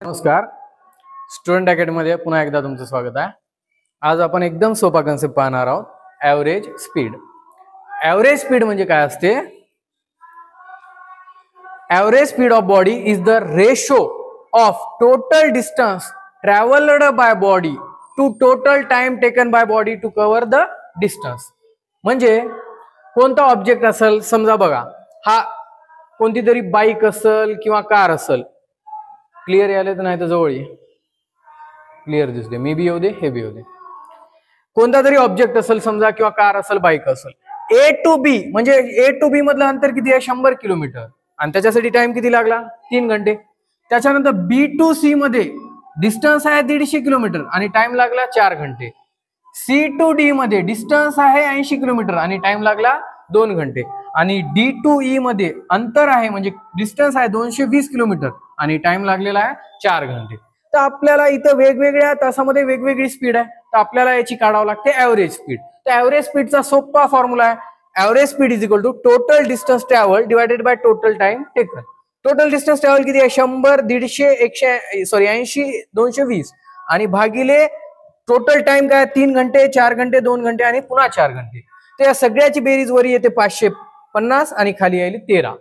नमस्कार. Student academy मध्ये पुन्हा एकदा तुमचं स्वागत आहे. आज आपण एकदम सोपा कन्सेप्ट पाहणार आहोत, ॲव्हरेज स्पीड. ॲव्हरेज स्पीड म्हणजे काय असते? Average speed of body is the ratio of total distance travelled by body to total time taken by body to cover the distance. म्हणजे कोणता ऑब्जेक्ट असेल, समजा बघा हा कोणती तरी बाईक असेल किंवा कार असेल. क्लिअर यायला तर नाही तर जवळ ये, क्लिअर दिसते. मी बी येऊ दे, हे बी येऊ दे. कोणता तरी ऑब्जेक्ट असेल समजा, किंवा कार असेल, बाईक असेल. ए टू बी म्हणजे ए टू बी मधलं अंतर किती आहे? 100 किलोमीटर. आणि त्याच्यासाठी टाइम किती लागला? 3 घंटे. त्याच्यानंतर बी टू सी मध्ये डिस्टन्स आहे 150 किलोमीटर आणि टाइम लागला 4 घंटे. सी टू डी मध्ये डिस्टन्स आहे 80 किलोमीटर आणि टाइम लागला 2 घंटे. आणि डी टू ई मध्ये अंतर आहे म्हणजे डिस्टन्स आहे 220 किलोमीटर आणि टाइम लागलेला आहे 4 घंटे. तर आपल्याला इथं वेगवेगळ्या तासामध्ये वेगवेगळी स्पीड आहे, तर आपल्याला याची काढावं लागते ॲव्हरेज स्पीड. तर ॲव्हरेज स्पीडचा सोपा फॉर्म्युला आहे, average speed is equal to total distance travel divided by total time taken. Total distance travel किती आहे? 100, 150, 80, 220 आणि भागिले टोटल टाइम काय? 3 घंटे, 4 घंटे, 2 घंटे आणि पुन्हा 4 घंटे. तर या सगळ्याची बेरीज वरी येते 550 आणि खाली येईल 13.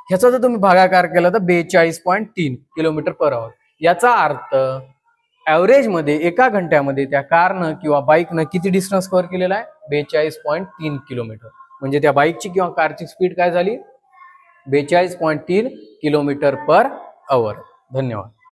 ह्याचा जर तुम्ही भागाकार केला तर 42.3 किलोमीटर पर आवर. याचा अर्थ ॲव्हरेज मध्ये एका घंट्यामध्ये त्या कारनं किंवा बाईकनं किती डिस्टन्स कव्हर केलेला आहे? 42.3 किलोमीटर. म्हणजे त्या बाईकची किंवा कारची स्पीड काय झाली? 42.3 किलोमीटर पर आवर. धन्यवाद.